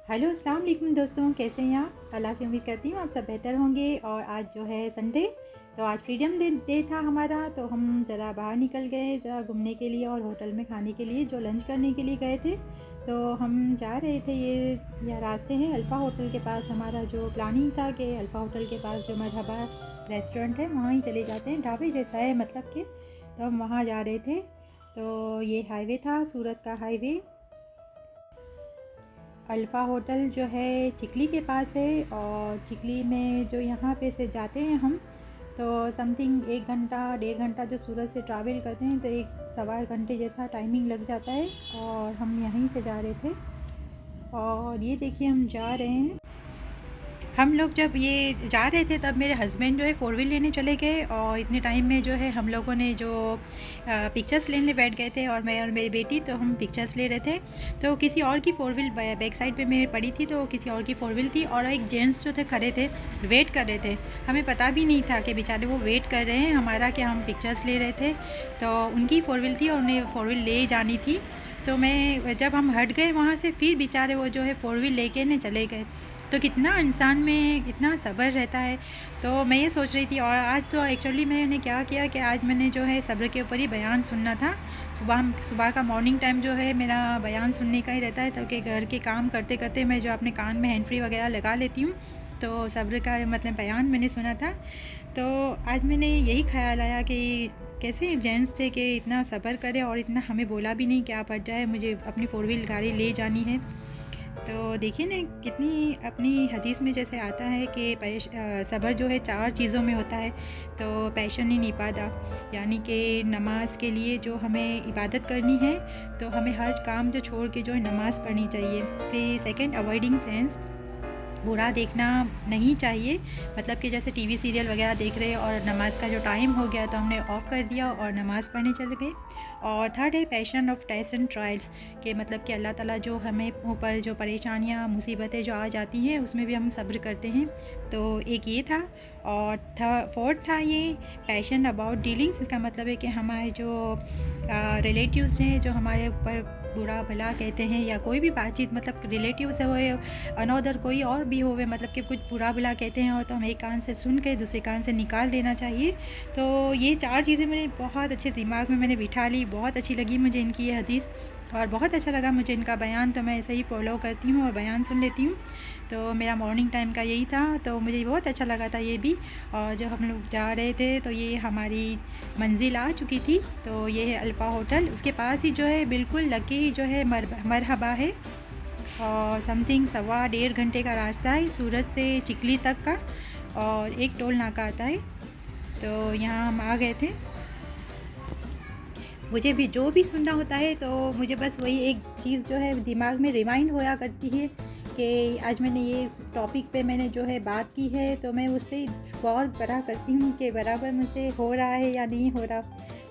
Hello अस्सलाम वालेकुम दोस्तों, कैसे हैं आप? अल्लाह से उम्मीद करती हूँ आप सब बेहतर होंगे। और आज जो है संडे, तो आज फ्रीडम डे था हमारा, तो हम ज़रा बाहर निकल गए ज़रा घूमने के लिए और होटल में खाने के लिए जो लंच करने के लिए गए थे। तो हम जा रहे थे, यह रास्ते हैं अल्फ़ा होटल के पास। हमारा जो प्लानिंग था कि अल्फ़ा होटल के पास जो मरहबा रेस्टोरेंट है वहाँ ही चले जाते हैं, ढाबे जैसा है मतलब कि। तो हम वहाँ जा रहे थे। तो ये हाईवे था, सूरत का हाईवे। अल्फ़ा होटल जो है चिकली के पास है, और चिकली में जो यहाँ पे से जाते हैं हम, तो समथिंग 1 घंटा 1.5 घंटा जो सूरत से ट्रैवल करते हैं, तो 1 सवा घंटे जैसा टाइमिंग लग जाता है। और हम यहीं से जा रहे थे, और ये देखिए हम जा रहे हैं। हम लोग जब ये जा रहे थे तब मेरे हस्बैंड जो है 4 व्हील लेने चले गए, और इतने टाइम में जो है हम लोगों ने जो पिक्चर्स लेने बैठ गए थे, और मैं और मेरी बेटी, तो हम पिक्चर्स ले रहे थे। तो किसी और की 4 व्हील बैक साइड पे मेरी पड़ी थी, तो किसी और की 4 व्हील थी, और एक जेंट्स जो थे खड़े थे, वेट कर रहे थे। हमें पता भी नहीं था कि बेचारे वो वेट कर रहे हैं हमारा, कि हम पिक्चर्स ले रहे थे। तो उनकी 4 व्हील थी और उन्हें 4 व्हील ले जानी थी। तो मैं जब हम हट गए वहाँ से, फिर बेचारे वो जो है 4 व्हील लेके ने चले गए। तो कितना इंसान में इतना सब्र रहता है। तो मैं ये सोच रही थी, और आज तो एक्चुअली मैंने क्या किया कि आज मैंने जो है सब्र के ऊपर ही बयान सुनना था। सुबह का मॉर्निंग टाइम जो है मेरा बयान सुनने का ही रहता है, ताकि घर के काम करते करते मैं जो अपने कान में हैंड फ्री वगैरह लगा लेती हूँ। तो सब्र का मतलब बयान मैंने सुना था। तो आज मैंने यही ख्याल आया कि कैसे जेंट्स थे कि इतना सब्र करे, और इतना हमें बोला भी नहीं कि आप हट जाए, मुझे अपनी 4 व्हील गाड़ी ले जानी है। तो देखिए ना, कितनी अपनी हदीस में जैसे आता है कि सब्र जो है 4 चीज़ों में होता है। तो पैशन ही निपादा, यानी कि नमाज के लिए जो हमें इबादत करनी है, तो हमें हर काम जो छोड़ के जो है नमाज़ पढ़नी चाहिए। फिर सेकंड, अवॉइडिंग सेंस, बुरा देखना नहीं चाहिए। मतलब कि जैसे टीवी सीरियल वगैरह देख रहे हैं और नमाज़ का जो टाइम हो गया तो हमने ऑफ़ कर दिया और नमाज़ पढ़ने चले गए। और थर्ड है passion of test and trials, के मतलब कि अल्लाह ताला जो हमें ऊपर जो परेशानियाँ मुसीबतें जो आ जाती हैं उसमें भी हम सब्र करते हैं। तो एक ये था। और फोर्थ था ये पैशन अबाउट डीलिंग्स। इसका मतलब है कि हमारे जो रिलेटिव्स हैं, जो हमारे ऊपर बुरा भला कहते हैं, या कोई भी बातचीत, मतलब रिलेटिव्स होए अनोदर कोई और भी होवे, मतलब कि कुछ बुरा भला कहते हैं, और तो हम एक कान से सुन के दूसरे कान से निकाल देना चाहिए। तो ये 4 चीज़ें मैंने बहुत अच्छे दिमाग में मैंने बिठा ली। बहुत अच्छी लगी मुझे इनकी ये हदीस, और बहुत अच्छा लगा मुझे इनका बयान। तो मैं ऐसे ही फॉलो करती हूँ और बयान सुन लेती हूँ। तो मेरा मॉर्निंग टाइम का यही था, तो मुझे बहुत अच्छा लगा था ये भी। और जो हम लोग जा रहे थे, तो ये हमारी मंजिल आ चुकी थी। तो ये है अल्फ़ा होटल, उसके पास ही जो है बिल्कुल लगे ही जो है मरहबा है। और समथिंग 1.5 घंटे का रास्ता है सूरत से चिकली तक का, और एक टोल नाका आता है। तो यहाँ हम आ गए थे। मुझे भी जो भी सुनना होता है, तो मुझे बस वही एक चीज़ जो है दिमाग में रिमाइंड होया करती है कि आज मैंने ये टॉपिक पे मैंने जो है बात की है, तो मैं उस पर गौर करा करती हूँ कि बराबर मुझसे हो रहा है या नहीं हो रहा।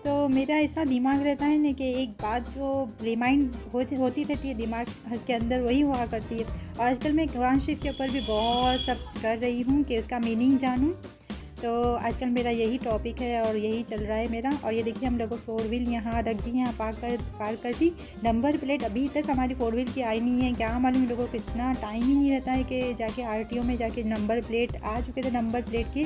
तो मेरा ऐसा दिमाग रहता है ना कि एक बात जो रिमाइंड होती रहती है दिमाग के अंदर, वही हुआ करती है। और आजकल मैं कुरान शरीफ के ऊपर भी बहुत सब कर रही हूँ कि उसका मीनिंग जानूँ। तो आजकल मेरा यही टॉपिक है और यही चल रहा है मेरा। और ये देखिए हम लोगों 4 व्हील यहाँ रख दी, यहाँ पार कर दी। नंबर प्लेट अभी तक हमारी 4 व्हील की आई नहीं है। क्या मालूम लोगों को इतना टाइम ही नहीं रहता है कि जाके आरटीओ में जाके नंबर प्लेट आ चुके थे, नंबर प्लेट के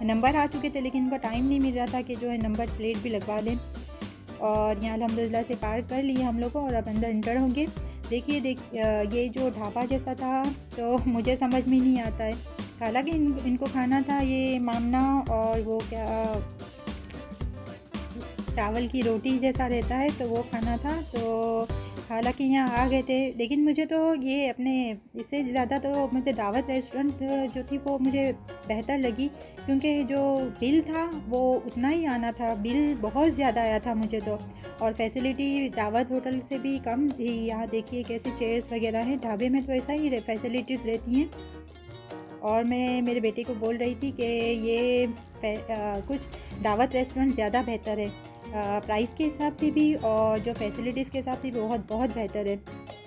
नंबर आ चुके थे, लेकिन उनका टाइम नहीं मिल रहा था कि जो है नंबर प्लेट भी लगवा लें। और यहाँ अल्हम्दुलिल्लाह से पार कर लिए हम लोग को, और अब अंदर इंटर होंगे। देखिए ये जो ढाबा जैसा था, तो मुझे समझ में नहीं आता है। हालांकि इनको खाना था ये मामना, और वो क्या चावल की रोटी जैसा रहता है, तो वो खाना था। तो हालांकि यहाँ आ गए थे, लेकिन मुझे तो ये अपने इससे ज़्यादा तो मुझे दावत रेस्टोरेंट जो थी वो मुझे बेहतर लगी, क्योंकि जो बिल था वो उतना ही आना था। बिल बहुत ज़्यादा आया था मुझे तो, और फैसिलिटी दावत होटल से भी कम थी। यहाँ देखिए कैसे चेयर्स वगैरह हैं, ढाबे में तो ऐसा ही फैसिलिटीज़ रहती हैं। और मैं मेरे बेटे को बोल रही थी कि ये कुछ दावत रेस्टोरेंट ज़्यादा बेहतर है, प्राइस के हिसाब से भी और जो फैसिलिटीज़ के हिसाब से भी बहुत बहुत बेहतर है।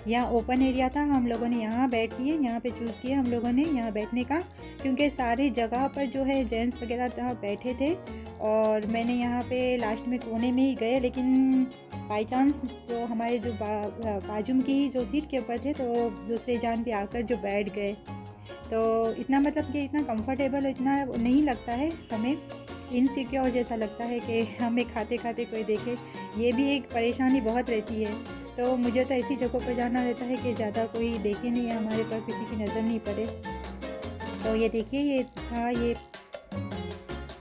यहाँ ओपन एरिया था, हम लोगों ने यहाँ बैठ लिए, यहाँ पे चूज़ किया हम लोगों ने यहाँ बैठने का, क्योंकि सारी जगह पर जो है जेंट्स वगैरह बैठे थे। और मैंने यहाँ पे लास्ट में कोने में ही गए, लेकिन बाई चांस जो हमारे जो बाजू की जो सीट के ऊपर थे तो दूसरे जान पे आकर जो बैठ गए। तो इतना मतलब कि इतना कंफर्टेबल इतना नहीं लगता है, हमें इनसिक्योर जैसा लगता है कि हमें खाते खाते कोई देखे। ये भी एक परेशानी बहुत रहती है। तो मुझे तो ऐसी जगहों पर जाना रहता है कि ज़्यादा कोई देखे नहीं, हमारे पर किसी की नज़र नहीं पड़े। तो ये देखिए ये था ये।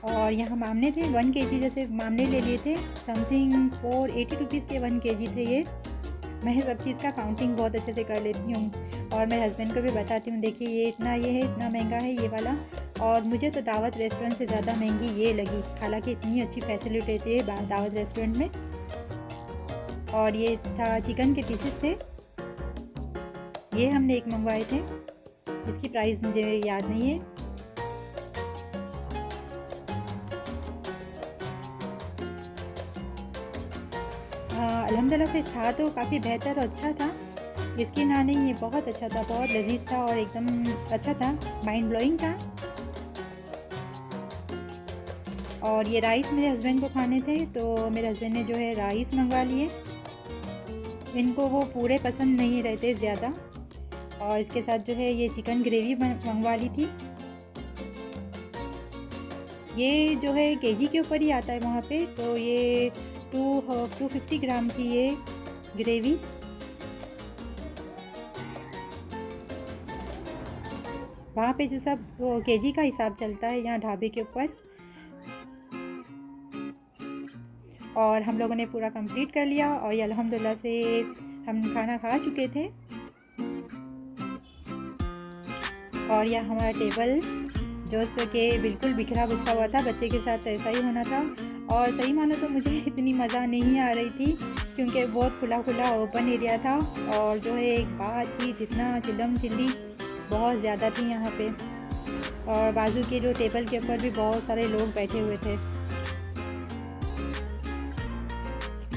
और यहाँ मामले थे 1 kg, जैसे मामले ले लिए थे समथिंग 480 रुपीज़ के 1 kg थे ये। मैं सब चीज़ का काउंटिंग बहुत अच्छे से कर लेती हूँ और मेरे हस्बैंड को भी बताती हूँ, देखिए ये इतना ये है, इतना महंगा है ये वाला। और मुझे तो दावत रेस्टोरेंट से ज़्यादा महंगी ये लगी, हालांकि इतनी अच्छी फैसिलिटी थी दावत रेस्टोरेंट में। और ये था चिकन के पीसेस थे, ये हमने एक मंगवाए थे, इसकी प्राइस मुझे याद नहीं है। अल्हम्दुलिल्लाह से था तो काफ़ी बेहतर और अच्छा था। इसकी ना नहीं, ये बहुत अच्छा था, बहुत लजीज था और एकदम अच्छा था, माइंड ब्लोइंग था। और ये राइस मेरे हस्बैंड को खाने थे तो मेरे हस्बैंड ने जो है राइस मंगवा लिए। इनको वो पूरे पसंद नहीं रहते ज़्यादा। और इसके साथ जो है ये चिकन ग्रेवी मंगवा ली थी। ये जो है केजी के ऊपर ही आता है वहाँ पे, तो ये 250 ग्राम थी ये ग्रेवी। वहाँ पे जो सब वो केजी का हिसाब चलता है यहाँ ढाबे के ऊपर। और हम लोगों ने पूरा कंप्लीट कर लिया और ये अल्हम्दुलिल्लाह से हम खाना खा चुके थे। और यह हमारा टेबल जो कि बिल्कुल बिखरा बिखरा हुआ था, बच्चे के साथ ऐसा ही होना था। और सही मानो तो मुझे इतनी मज़ा नहीं आ रही थी क्योंकि बहुत खुला खुला ओपन एरिया था और जो है एक बातचीत इतना चिल्लम चिल्ली बहुत ज़्यादा थी यहाँ पे। और बाजू के जो टेबल के ऊपर भी बहुत सारे लोग बैठे हुए थे।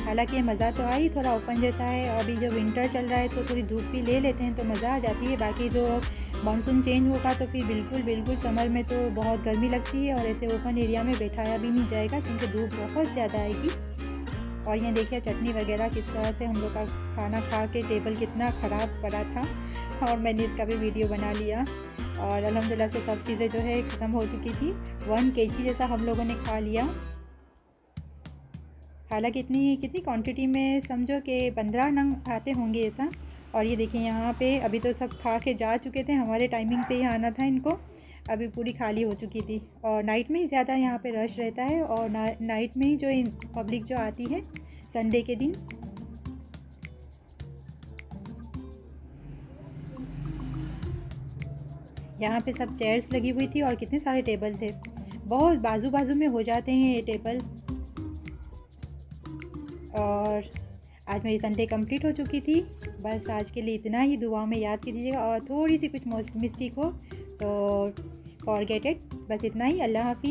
हालांकि मज़ा तो आई, थोड़ा ओपन जैसा है। अभी जो विंटर चल रहा है तो थोड़ी धूप भी ले लेते हैं तो मज़ा आ जाती है। बाकी जो मानसून चेंज होगा तो फिर बिल्कुल समर में तो बहुत गर्मी लगती है और ऐसे ओपन एरिया में बैठाया भी नहीं जाएगा क्योंकि धूप बहुत ज़्यादा आएगी। और यहाँ देखिए चटनी वगैरह किस तरह से हम लोग का खाना खा के टेबल कितना ख़राब पड़ा था और मैंने इसका भी वीडियो बना लिया। और अल्हम्दुलिल्लाह से सब चीज़ें जो है ख़त्म हो चुकी थी। 1 kg जैसा हम लोगों ने खा लिया। हालांकि कितनी क्वांटिटी में, समझो कि 15 नंग आते होंगे ऐसा। और ये देखिए यहाँ पे अभी तो सब खा के जा चुके थे, हमारे टाइमिंग पे ही आना था इनको, अभी पूरी खाली हो चुकी थी। और नाइट में ही ज़्यादा यहाँ पे रश रहता है और नाइट में ही जो पब्लिक जो आती है संडे के दिन। यहाँ पे सब चेयर्स लगी हुई थी और कितने सारे टेबल थे, बहुत बाजू बाजू में हो जाते हैं ये टेबल। और आज मेरी संडे कंप्लीट हो चुकी थी। बस आज के लिए इतना ही, दुआ में याद कीजिएगा और थोड़ी सी कुछ मिस्टेक हो तो फॉरगेट इट। बस इतना ही, अल्लाह हाफिज़।